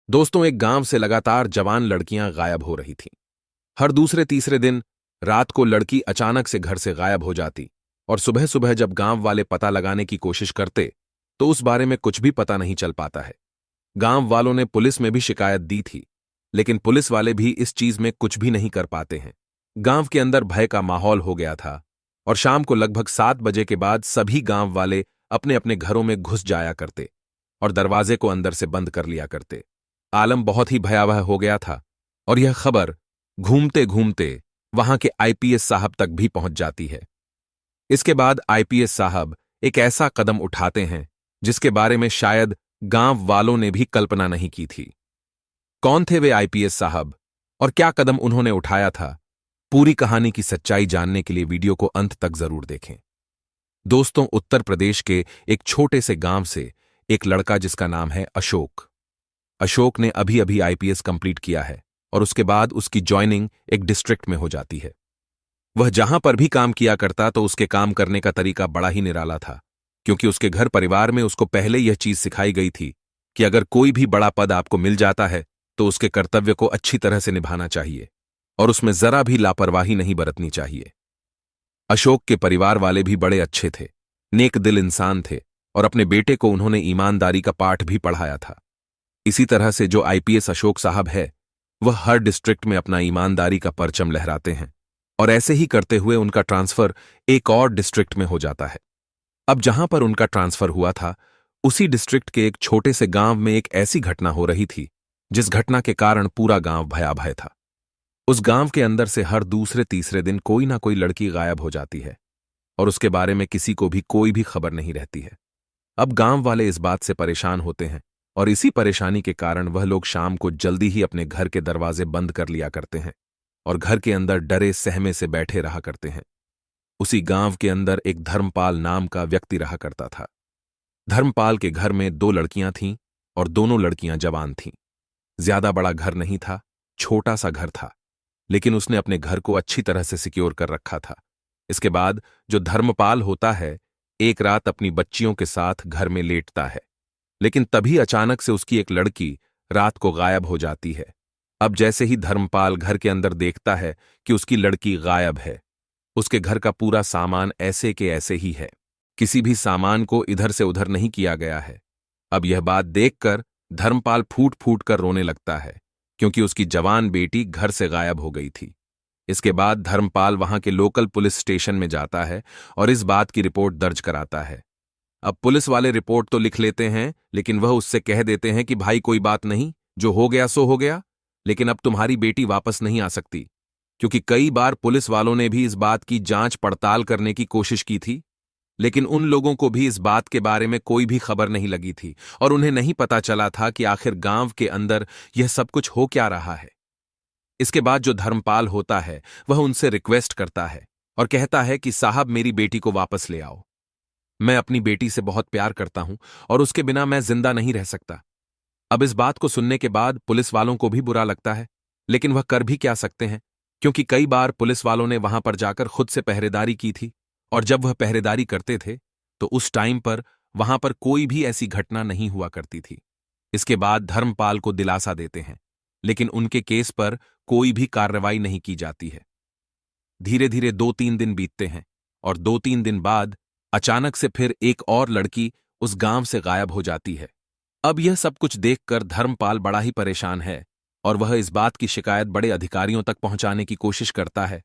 दोस्तों, एक गांव से लगातार जवान लड़कियां गायब हो रही थीं। हर दूसरे तीसरे दिन रात को लड़की अचानक से घर से गायब हो जाती और सुबह सुबह जब गांव वाले पता लगाने की कोशिश करते तो उस बारे में कुछ भी पता नहीं चल पाता है। गांव वालों ने पुलिस में भी शिकायत दी थी, लेकिन पुलिस वाले भी इस चीज में कुछ भी नहीं कर पाते हैं। गांव के अंदर भय का माहौल हो गया था और शाम को लगभग 7 बजे के बाद सभी गांव वाले अपने अपने घरों में घुस जाया करते और दरवाजे को अंदर से बंद कर लिया करते। आलम बहुत ही भयावह हो गया था और यह खबर घूमते घूमते वहां के आईपीएस साहब तक भी पहुंच जाती है। इसके बाद आईपीएस साहब एक ऐसा कदम उठाते हैं जिसके बारे में शायद गांव वालों ने भी कल्पना नहीं की थी। कौन थे वे आईपीएस साहब और क्या कदम उन्होंने उठाया था? पूरी कहानी की सच्चाई जानने के लिए वीडियो को अंत तक जरूर देखें। दोस्तों, उत्तर प्रदेश के एक छोटे से गांव से एक लड़का जिसका नाम है अशोक ने अभी अभी आईपीएस कंप्लीट किया है और उसके बाद उसकी ज्वाइनिंग एक डिस्ट्रिक्ट में हो जाती है। वह जहां पर भी काम किया करता तो उसके काम करने का तरीका बड़ा ही निराला था, क्योंकि उसके घर परिवार में उसको पहले यह चीज सिखाई गई थी कि अगर कोई भी बड़ा पद आपको मिल जाता है तो उसके कर्तव्य को अच्छी तरह से निभाना चाहिए और उसमें जरा भी लापरवाही नहीं बरतनी चाहिए। अशोक के परिवार वाले भी बड़े अच्छे थे, नेक दिल इंसान थे और अपने बेटे को उन्होंने ईमानदारी का पाठ भी पढ़ाया था। इसी तरह से जो आईपीएस अशोक साहब है वह हर डिस्ट्रिक्ट में अपना ईमानदारी का परचम लहराते हैं और ऐसे ही करते हुए उनका ट्रांसफर एक और डिस्ट्रिक्ट में हो जाता है। अब जहां पर उनका ट्रांसफर हुआ था उसी डिस्ट्रिक्ट के एक छोटे से गांव में एक ऐसी घटना हो रही थी जिस घटना के कारण पूरा गांव भयाभय था। उस गांव के अंदर से हर दूसरे तीसरे दिन कोई ना कोई लड़की गायब हो जाती है और उसके बारे में किसी को भी कोई भी खबर नहीं रहती है। अब गांव वाले इस बात से परेशान होते हैं और इसी परेशानी के कारण वह लोग शाम को जल्दी ही अपने घर के दरवाजे बंद कर लिया करते हैं और घर के अंदर डरे सहमे से बैठे रहा करते हैं। उसी गांव के अंदर एक धर्मपाल नाम का व्यक्ति रहा करता था। धर्मपाल के घर में 2 लड़कियां थीं और दोनों लड़कियां जवान थीं। ज्यादा बड़ा घर नहीं था, छोटा सा घर था, लेकिन उसने अपने घर को अच्छी तरह से सिक्योर कर रखा था। इसके बाद जो धर्मपाल होता है एक रात अपनी बच्चियों के साथ घर में लेटता है, लेकिन तभी अचानक से उसकी एक लड़की रात को गायब हो जाती है। अब जैसे ही धर्मपाल घर के अंदर देखता है कि उसकी लड़की गायब है, उसके घर का पूरा सामान ऐसे के ऐसे ही है, किसी भी सामान को इधर से उधर नहीं किया गया है। अब यह बात देखकर धर्मपाल फूट फूट कर रोने लगता है, क्योंकि उसकी जवान बेटी घर से गायब हो गई थी। इसके बाद धर्मपाल वहां के लोकल पुलिस स्टेशन में जाता है और इस बात की रिपोर्ट दर्ज कराता है। अब पुलिस वाले रिपोर्ट तो लिख लेते हैं, लेकिन वह उससे कह देते हैं कि भाई कोई बात नहीं, जो हो गया सो हो गया, लेकिन अब तुम्हारी बेटी वापस नहीं आ सकती, क्योंकि कई बार पुलिस वालों ने भी इस बात की जांच पड़ताल करने की कोशिश की थी, लेकिन उन लोगों को भी इस बात के बारे में कोई भी खबर नहीं लगी थी और उन्हें नहीं पता चला था कि आखिर गांव के अंदर यह सब कुछ हो क्या रहा है। इसके बाद जो धर्मपाल होता है वह उनसे रिक्वेस्ट करता है और कहता है कि साहब, मेरी बेटी को वापस ले आओ। मैं अपनी बेटी से बहुत प्यार करता हूं और उसके बिना मैं जिंदा नहीं रह सकता। अब इस बात को सुनने के बाद पुलिस वालों को भी बुरा लगता है, लेकिन वह कर भी क्या सकते हैं, क्योंकि कई बार पुलिस वालों ने वहां पर जाकर खुद से पहरेदारी की थी और जब वह पहरेदारी करते थे तो उस टाइम पर वहां पर कोई भी ऐसी घटना नहीं हुआ करती थी। इसके बाद धर्मपाल को दिलासा देते हैं, लेकिन उनके केस पर कोई भी कार्रवाई नहीं की जाती है। धीरे धीरे 2-3 दिन बीतते हैं और 2-3 दिन बाद अचानक से फिर एक और लड़की उस गांव से गायब हो जाती है। अब यह सब कुछ देखकर धर्मपाल बड़ा ही परेशान है और वह इस बात की शिकायत बड़े अधिकारियों तक पहुंचाने की कोशिश करता है।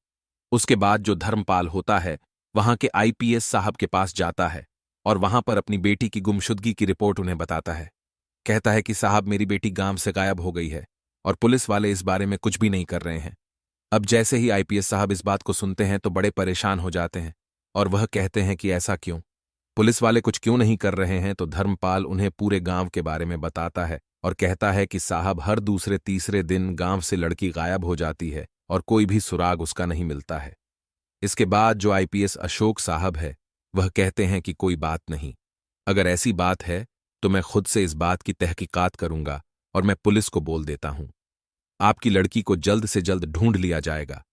उसके बाद जो धर्मपाल होता है वहां के आईपीएस साहब के पास जाता है और वहां पर अपनी बेटी की गुमशुदगी की रिपोर्ट उन्हें बताता है। कहता है कि साहब, मेरी बेटी गांव से गायब हो गई है और पुलिस वाले इस बारे में कुछ भी नहीं कर रहे हैं। अब जैसे ही आईपीएस साहब इस बात को सुनते हैं तो बड़े परेशान हो जाते हैं और वह कहते हैं कि ऐसा क्यों, पुलिस वाले कुछ क्यों नहीं कर रहे हैं। तो धर्मपाल उन्हें पूरे गांव के बारे में बताता है और कहता है कि साहब, हर दूसरे तीसरे दिन गांव से लड़की गायब हो जाती है और कोई भी सुराग उसका नहीं मिलता है। इसके बाद जो आईपीएस अशोक साहब है वह कहते हैं कि कोई बात नहीं, अगर ऐसी बात है तो मैं खुद से इस बात की तहकीकात करूंगा और मैं पुलिस को बोल देता हूं। आपकी लड़की को जल्द से जल्द ढूंढ लिया जाएगा।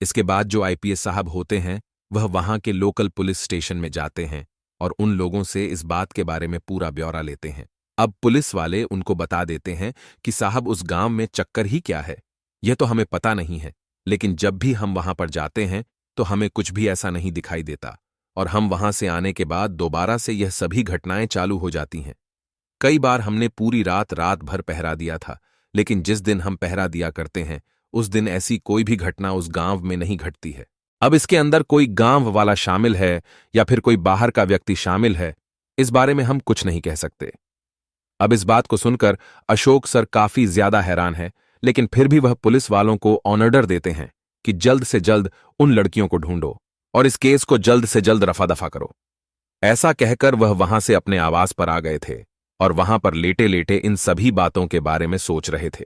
इसके बाद जो आईपीएस साहब होते हैं वह वहां के लोकल पुलिस स्टेशन में जाते हैं और उन लोगों से इस बात के बारे में पूरा ब्यौरा लेते हैं अब पुलिस वाले उनको बता देते हैं कि साहब उस गांव में चक्कर ही क्या है, यह तो हमें पता नहीं है, लेकिन जब भी हम वहां पर जाते हैं तो हमें कुछ भी ऐसा नहीं दिखाई देता, और हम वहां से आने के बाद दोबारा से यह सभी घटनाएं चालू हो जाती हैं। कई बार हमने पूरी रात रात भर पहरा दिया था, लेकिन जिस दिन हम पहरा दिया करते हैं उस दिन ऐसी कोई भी घटना उस गांव में नहीं घटती है। अब इसके अंदर कोई गांव वाला शामिल है या फिर कोई बाहर का व्यक्ति शामिल है, इस बारे में हम कुछ नहीं कह सकते। अब इस बात को सुनकर अशोक सर काफी ज्यादा हैरान है, लेकिन फिर भी वह पुलिस वालों को ऑर्डर देते हैं कि जल्द से जल्द उन लड़कियों को ढूंढो और इस केस को जल्द से जल्द रफा दफा करो। ऐसा कहकर वह वहां से अपने आवास पर आ गए थे और वहां पर लेटे लेटे इन सभी बातों के बारे में सोच रहे थे।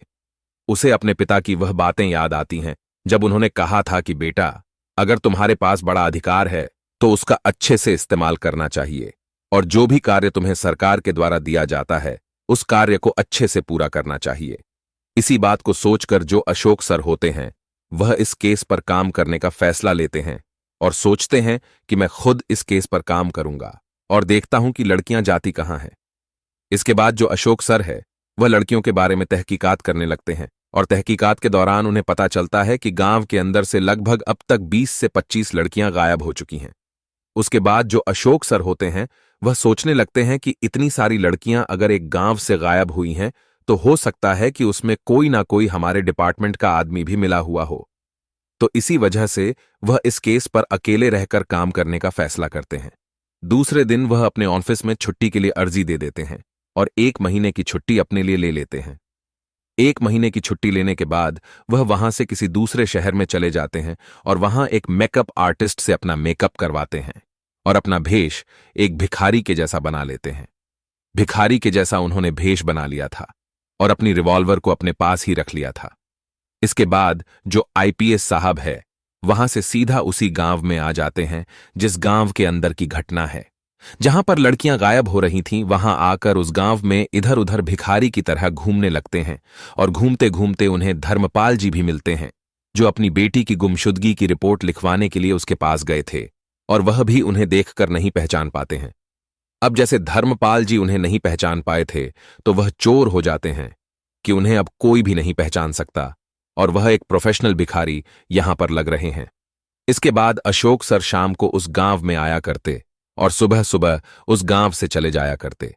उसे अपने पिता की वह बातें याद आती हैं जब उन्होंने कहा था कि बेटा, अगर तुम्हारे पास बड़ा अधिकार है तो उसका अच्छे से इस्तेमाल करना चाहिए, और जो भी कार्य तुम्हें सरकार के द्वारा दिया जाता है उस कार्य को अच्छे से पूरा करना चाहिए। इसी बात को सोचकर जो अशोक सर होते हैं वह इस केस पर काम करने का फैसला लेते हैं और सोचते हैं कि मैं खुद इस केस पर काम करूंगा और देखता हूं कि लड़कियां जाती कहां हैं। इसके बाद जो अशोक सर है वह लड़कियों के बारे में तहकीकात करने लगते हैं, और तहकीकात के दौरान उन्हें पता चलता है कि गांव के अंदर से लगभग अब तक 20 से 25 लड़कियां गायब हो चुकी हैं। उसके बाद जो अशोक सर होते हैं वह सोचने लगते हैं कि इतनी सारी लड़कियां अगर एक गांव से गायब हुई हैं तो हो सकता है कि उसमें कोई ना कोई हमारे डिपार्टमेंट का आदमी भी मिला हुआ हो। तो इसी वजह से वह इस केस पर अकेले रहकर काम करने का फैसला करते हैं। दूसरे दिन वह अपने ऑफिस में छुट्टी के लिए अर्जी दे देते हैं और 1 महीने की छुट्टी अपने लिए ले लेते हैं। 1 महीने की छुट्टी लेने के बाद वह वहां से किसी दूसरे शहर में चले जाते हैं और वहां एक मेकअप आर्टिस्ट से अपना मेकअप करवाते हैं और अपना भेष एक भिखारी के जैसा बना लेते हैं। भिखारी के जैसा उन्होंने भेष बना लिया था और अपनी रिवॉल्वर को अपने पास ही रख लिया था। इसके बाद जो आईपीएस साहब है वहां से सीधा उसी गांव में आ जाते हैं जिस गांव के अंदर की घटना है, जहां पर लड़कियां गायब हो रही थीं। वहां आकर उस गांव में इधर उधर भिखारी की तरह घूमने लगते हैं और घूमते घूमते उन्हें धर्मपाल जी भी मिलते हैं, जो अपनी बेटी की गुमशुदगी की रिपोर्ट लिखवाने के लिए उसके पास गए थे, और वह भी उन्हें देखकर नहीं पहचान पाते हैं। अब जैसे धर्मपाल जी उन्हें नहीं पहचान पाए थे तो वह चोर हो जाते हैं कि उन्हें अब कोई भी नहीं पहचान सकता, और वह एक प्रोफेशनल भिखारी यहां पर लग रहे हैं। इसके बाद अशोक सर शाम को उस गांव में आया करते और सुबह सुबह उस गांव से चले जाया करते,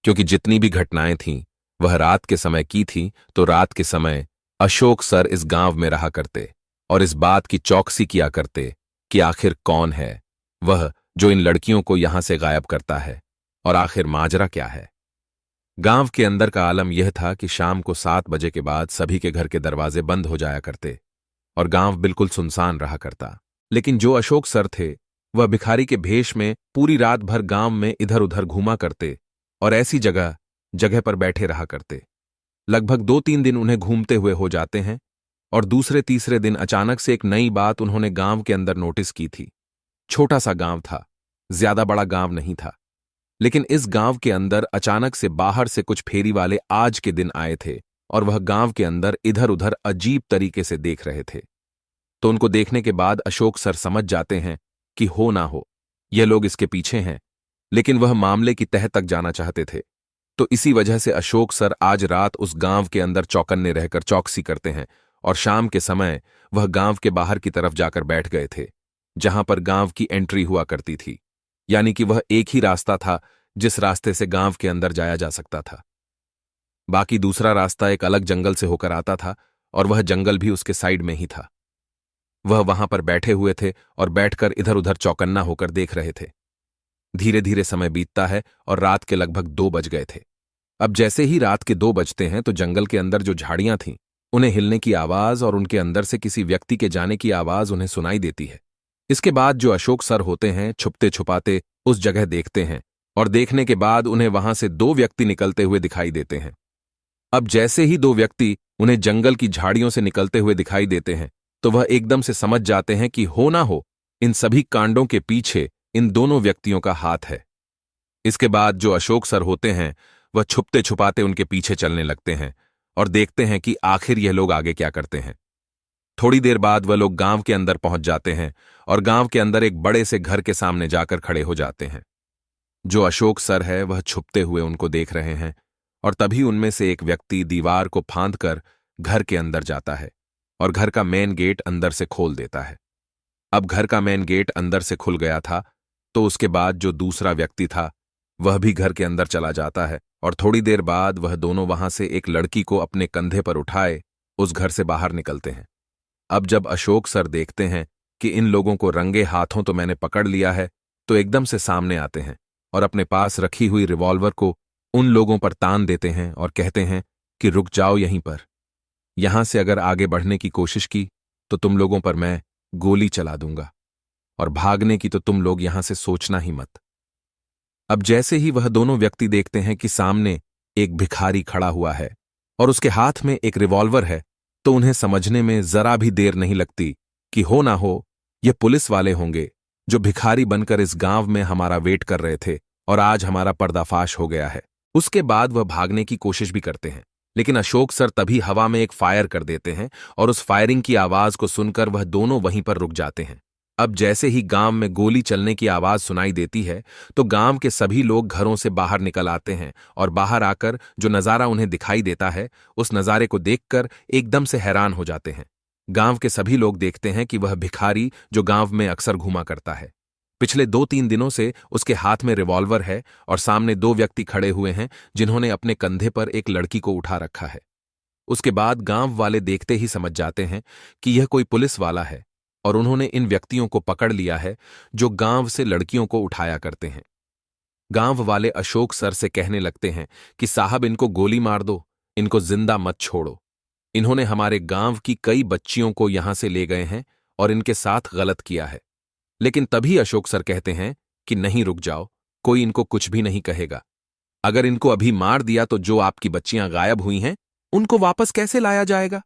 क्योंकि जितनी भी घटनाएं थीं वह रात के समय की थी, तो रात के समय अशोक सर इस गांव में रहा करते और इस बात की चौकसी किया करते कि आखिर कौन है वह जो इन लड़कियों को यहां से गायब करता है और आखिर माजरा क्या है। गांव के अंदर का आलम यह था कि शाम को 7 बजे के बाद सभी के घर के दरवाजे बंद हो जाया करते और गांव बिल्कुल सुनसान रहा करता। लेकिन जो अशोक सर थे वह भिखारी के भेष में पूरी रात भर गांव में इधर उधर घूमा करते और ऐसी जगह जगह पर बैठे रहा करते। लगभग 2-3 दिन उन्हें घूमते हुए हो जाते हैं और दूसरे तीसरे दिन अचानक से एक नई बात उन्होंने गांव के अंदर नोटिस की थी। छोटा सा गांव था, ज्यादा बड़ा गांव नहीं था, लेकिन इस गांव के अंदर अचानक से बाहर से कुछ फेरी वाले आज के दिन आए थे और वह गांव के अंदर इधर उधर अजीब तरीके से देख रहे थे। तो उनको देखने के बाद अशोक सर समझ जाते हैं कि हो ना हो यह लोग इसके पीछे हैं, लेकिन वह मामले की तह तक जाना चाहते थे। तो इसी वजह से अशोक सर आज रात उस गांव के अंदर चौकन्ने रहकर चौकसी करते हैं और शाम के समय वह गांव के बाहर की तरफ जाकर बैठ गए थे, जहां पर गांव की एंट्री हुआ करती थी, यानी कि वह एक ही रास्ता था जिस रास्ते से गांव के अंदर जाया जा सकता था। बाकी दूसरा रास्ता एक अलग जंगल से होकर आता था और वह जंगल भी उसके साइड में ही था। वह वहां पर बैठे हुए थे और बैठकर इधर उधर चौकन्ना होकर देख रहे थे। धीरे धीरे समय बीतता है और रात के लगभग 2 बज गए थे। अब जैसे ही रात के 2 बजते हैं तो जंगल के अंदर जो झाड़ियां थीं उन्हें हिलने की आवाज और उनके अंदर से किसी व्यक्ति के जाने की आवाज उन्हें सुनाई देती है। इसके बाद जो अशोक सर होते हैं छुपते छुपाते उस जगह देखते हैं और देखने के बाद उन्हें वहां से 2 व्यक्ति निकलते हुए दिखाई देते हैं। अब जैसे ही 2 व्यक्ति उन्हें जंगल की झाड़ियों से निकलते हुए दिखाई देते हैं तो वह एकदम से समझ जाते हैं कि हो ना हो इन सभी कांडों के पीछे इन दोनों व्यक्तियों का हाथ है। इसके बाद जो अशोक सर होते हैं वह छुपते छुपाते उनके पीछे चलने लगते हैं और देखते हैं कि आखिर यह लोग आगे क्या करते हैं। थोड़ी देर बाद वह लोग गांव के अंदर पहुंच जाते हैं और गांव के अंदर एक बड़े से घर के सामने जाकर खड़े हो जाते हैं। जो अशोक सर है वह छुपते हुए उनको देख रहे हैं और तभी उनमें से एक व्यक्ति दीवार को फांदकर घर के अंदर जाता है और घर का मेन गेट अंदर से खोल देता है। अब घर का मेन गेट अंदर से खुल गया था, तो उसके बाद जो दूसरा व्यक्ति था वह भी घर के अंदर चला जाता है और थोड़ी देर बाद वह दोनों वहां से एक लड़की को अपने कंधे पर उठाए उस घर से बाहर निकलते हैं। अब जब अशोक सर देखते हैं कि इन लोगों को रंगे हाथों तो मैंने पकड़ लिया है, तो एकदम से सामने आते हैं और अपने पास रखी हुई रिवॉल्वर को उन लोगों पर तान देते हैं और कहते हैं कि रुक जाओ यहीं पर। यहां से अगर आगे बढ़ने की कोशिश की तो तुम लोगों पर मैं गोली चला दूंगा, और भागने की तो तुम लोग यहां से सोचना ही मत। अब जैसे ही वह दोनों व्यक्ति देखते हैं कि सामने एक भिखारी खड़ा हुआ है और उसके हाथ में एक रिवॉल्वर है, तो उन्हें समझने में जरा भी देर नहीं लगती कि हो ना हो ये पुलिस वाले होंगे जो भिखारी बनकर इस गांव में हमारा वेट कर रहे थे और आज हमारा पर्दाफाश हो गया है। उसके बाद वह भागने की कोशिश भी करते हैं, लेकिन अशोक सर तभी हवा में एक फायर कर देते हैं और उस फायरिंग की आवाज को सुनकर वह दोनों वहीं पर रुक जाते हैं। अब जैसे ही गांव में गोली चलने की आवाज सुनाई देती है, तो गांव के सभी लोग घरों से बाहर निकल आते हैं और बाहर आकर जो नजारा उन्हें दिखाई देता है उस नजारे को देखकर एकदम से हैरान हो जाते हैं। गांव के सभी लोग देखते हैं कि वह भिखारी जो गांव में अक्सर घूमा करता है, पिछले 2-3 दिनों से उसके हाथ में रिवॉल्वर है और सामने 2 व्यक्ति खड़े हुए हैं जिन्होंने अपने कंधे पर एक लड़की को उठा रखा है। उसके बाद गांव वाले देखते ही समझ जाते हैं कि यह कोई पुलिस वाला है और उन्होंने इन व्यक्तियों को पकड़ लिया है जो गांव से लड़कियों को उठाया करते हैं। गांव वाले अशोक सर से कहने लगते हैं कि साहब इनको गोली मार दो, इनको जिंदा मत छोड़ो। इन्होंने हमारे गांव की कई बच्चियों को यहां से ले गए हैं और इनके साथ गलत किया है। लेकिन तभी अशोक सर कहते हैं कि नहीं, रुक जाओ, कोई इनको कुछ भी नहीं कहेगा। अगर इनको अभी मार दिया तो जो आपकी बच्चियां गायब हुई हैं उनको वापस कैसे लाया जाएगा।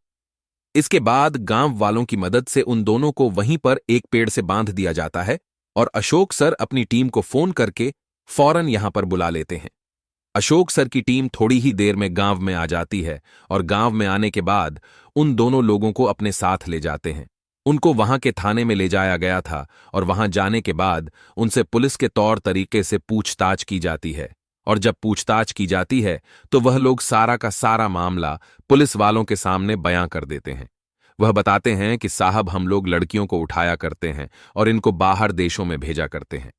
इसके बाद गांव वालों की मदद से उन दोनों को वहीं पर एक पेड़ से बांध दिया जाता है और अशोक सर अपनी टीम को फोन करके फौरन यहां पर बुला लेते हैं। अशोक सर की टीम थोड़ी ही देर में गांव में आ जाती है और गांव में आने के बाद उन दोनों लोगों को अपने साथ ले जाते हैं। उनको वहां के थाने में ले जाया गया था और वहां जाने के बाद उनसे पुलिस के तौर तरीके से पूछताछ की जाती है और जब पूछताछ की जाती है तो वह लोग सारा का सारा मामला पुलिस वालों के सामने बयां कर देते हैं। वह बताते हैं कि साहब हम लोग लड़कियों को उठाया करते हैं और इनको बाहर देशों में भेजा करते हैं।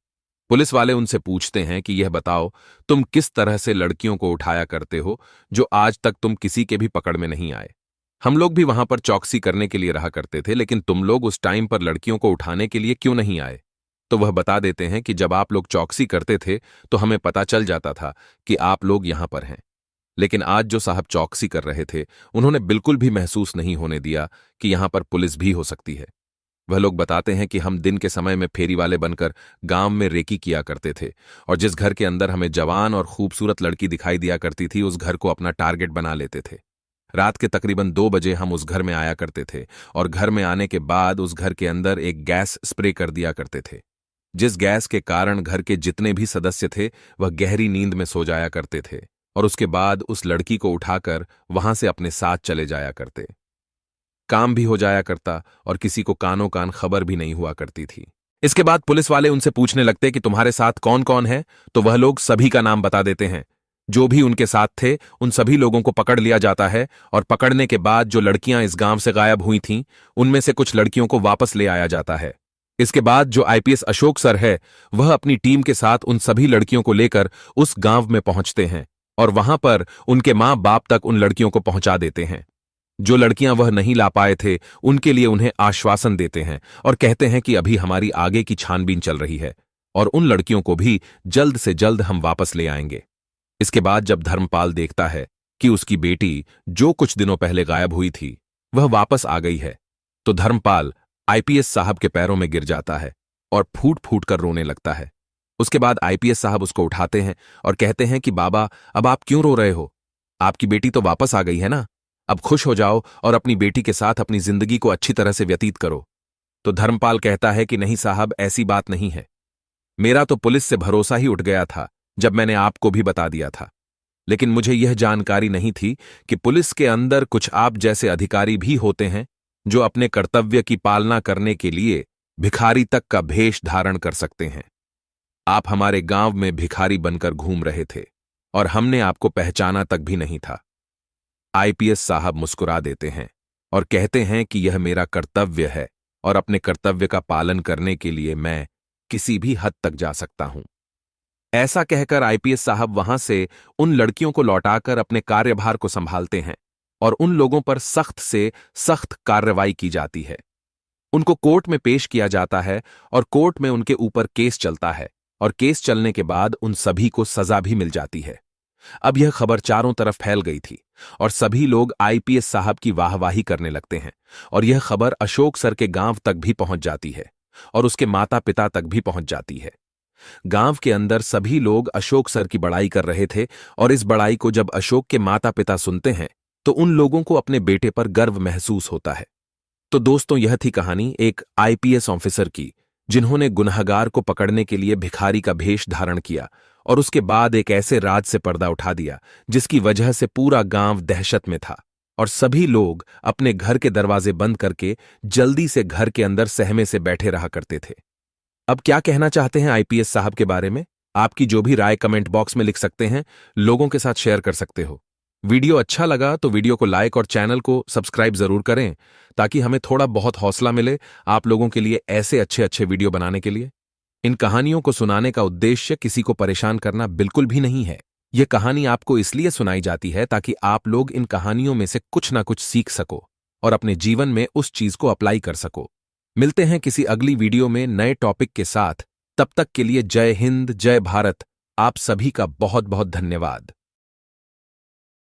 पुलिस वाले उनसे पूछते हैं कि यह बताओ तुम किस तरह से लड़कियों को उठाया करते हो जो आज तक तुम किसी के भी पकड़ में नहीं आए। हम लोग भी वहां पर चौकसी करने के लिए रहा करते थे, लेकिन तुम लोग उस टाइम पर लड़कियों को उठाने के लिए क्यों नहीं आए। तो वह बता देते हैं कि जब आप लोग चौकसी करते थे तो हमें पता चल जाता था कि आप लोग यहां पर हैं, लेकिन आज जो साहब चौकसी कर रहे थे उन्होंने बिल्कुल भी महसूस नहीं होने दिया कि यहां पर पुलिस भी हो सकती है। वह लोग बताते हैं कि हम दिन के समय में फेरी वाले बनकर गांव में रेकी किया करते थे और जिस घर के अंदर हमें जवान और खूबसूरत लड़की दिखाई दिया करती थी उस घर को अपना टारगेट बना लेते थे। रात के तकरीबन 2 बजे हम उस घर में आया करते थे और घर में आने के बाद उस घर के अंदर एक गैस स्प्रे कर दिया करते थे, जिस गैस के कारण घर के जितने भी सदस्य थे वह गहरी नींद में सो जाया करते थे और उसके बाद उस लड़की को उठाकर वहां से अपने साथ चले जाया करते। काम भी हो जाया करता और किसी को कानों कान खबर भी नहीं हुआ करती थी। इसके बाद पुलिस वाले उनसे पूछने लगते कि तुम्हारे साथ कौन कौन है, तो वह लोग सभी का नाम बता देते हैं। जो भी उनके साथ थे उन सभी लोगों को पकड़ लिया जाता है और पकड़ने के बाद जो लड़कियां इस गांव से गायब हुई थीं उनमें से कुछ लड़कियों को वापस ले आया जाता है। इसके बाद जो आईपीएस अशोक सर है वह अपनी टीम के साथ उन सभी लड़कियों को लेकर उस गांव में पहुंचते हैं और वहां पर उनके मां बाप तक उन लड़कियों को पहुंचा देते हैं। जो लड़कियां वह नहीं ला पाए थे उनके लिए उन्हें आश्वासन देते हैं और कहते हैं कि अभी हमारी आगे की छानबीन चल रही है और उन लड़कियों को भी जल्द से जल्द हम वापस ले आएंगे। इसके बाद जब धर्मपाल देखता है कि उसकी बेटी जो कुछ दिनों पहले गायब हुई थी वह वापस आ गई है, तो धर्मपाल आईपीएस साहब के पैरों में गिर जाता है और फूट फूट कर रोने लगता है। उसके बाद आईपीएस साहब उसको उठाते हैं और कहते हैं कि बाबा अब आप क्यों रो रहे हो, आपकी बेटी तो वापस आ गई है ना, अब खुश हो जाओ और अपनी बेटी के साथ अपनी जिंदगी को अच्छी तरह से व्यतीत करो। तो धर्मपाल कहता है कि नहीं साहब, ऐसी बात नहीं है, मेरा तो पुलिस से भरोसा ही उठ गया था जब मैंने आपको भी बता दिया था, लेकिन मुझे यह जानकारी नहीं थी कि पुलिस के अंदर कुछ आप जैसे अधिकारी भी होते हैं जो अपने कर्तव्य की पालना करने के लिए भिखारी तक का भेष धारण कर सकते हैं। आप हमारे गांव में भिखारी बनकर घूम रहे थे और हमने आपको पहचाना तक भी नहीं था। आईपीएस साहब मुस्कुरा देते हैं और कहते हैं कि यह मेरा कर्तव्य है और अपने कर्तव्य का पालन करने के लिए मैं किसी भी हद तक जा सकता हूं। ऐसा कहकर आईपीएस साहब वहां से उन लड़कियों को लौटाकर अपने कार्यभार को संभालते हैं और उन लोगों पर सख्त से सख्त कार्रवाई की जाती है। उनको कोर्ट में पेश किया जाता है और कोर्ट में उनके ऊपर केस चलता है और केस चलने के बाद उन सभी को सजा भी मिल जाती है। अब यह खबर चारों तरफ फैल गई थी और सभी लोग आईपीएस साहब की वाहवाही करने लगते हैं और यह खबर अशोक सर के गांव तक भी पहुंच जाती है और उसके माता पिता तक भी पहुंच जाती है। गांव के अंदर सभी लोग अशोक सर की बड़ाई कर रहे थे और इस बड़ाई को जब अशोक के माता पिता सुनते हैं तो उन लोगों को अपने बेटे पर गर्व महसूस होता है। तो दोस्तों, यह थी कहानी एक आईपीएस ऑफिसर की जिन्होंने गुनहगार को पकड़ने के लिए भिखारी का भेष धारण किया और उसके बाद एक ऐसे राज से पर्दा उठा दिया जिसकी वजह से पूरा गांव दहशत में था और सभी लोग अपने घर के दरवाजे बंद करके जल्दी से घर के अंदर सहमे से बैठे रहा करते थे। अब क्या कहना चाहते हैं आईपीएस साहब के बारे में? आपकी जो भी राय कमेंट बॉक्स में लिख सकते हैं, लोगों के साथ शेयर कर सकते हो। वीडियो अच्छा लगा तो वीडियो को लाइक और चैनल को सब्सक्राइब जरूर करें ताकि हमें थोड़ा बहुत हौसला मिले आप लोगों के लिए ऐसे अच्छे अच्छे वीडियो बनाने के लिए। इन कहानियों को सुनाने का उद्देश्य किसी को परेशान करना बिल्कुल भी नहीं है। यह कहानी आपको इसलिए सुनाई जाती है ताकि आप लोग इन कहानियों में से कुछ ना कुछ सीख सको और अपने जीवन में उस चीज को अप्लाई कर सको। मिलते हैं किसी अगली वीडियो में नए टॉपिक के साथ। तब तक के लिए जय हिंद, जय भारत। आप सभी का बहुत बहुत धन्यवाद।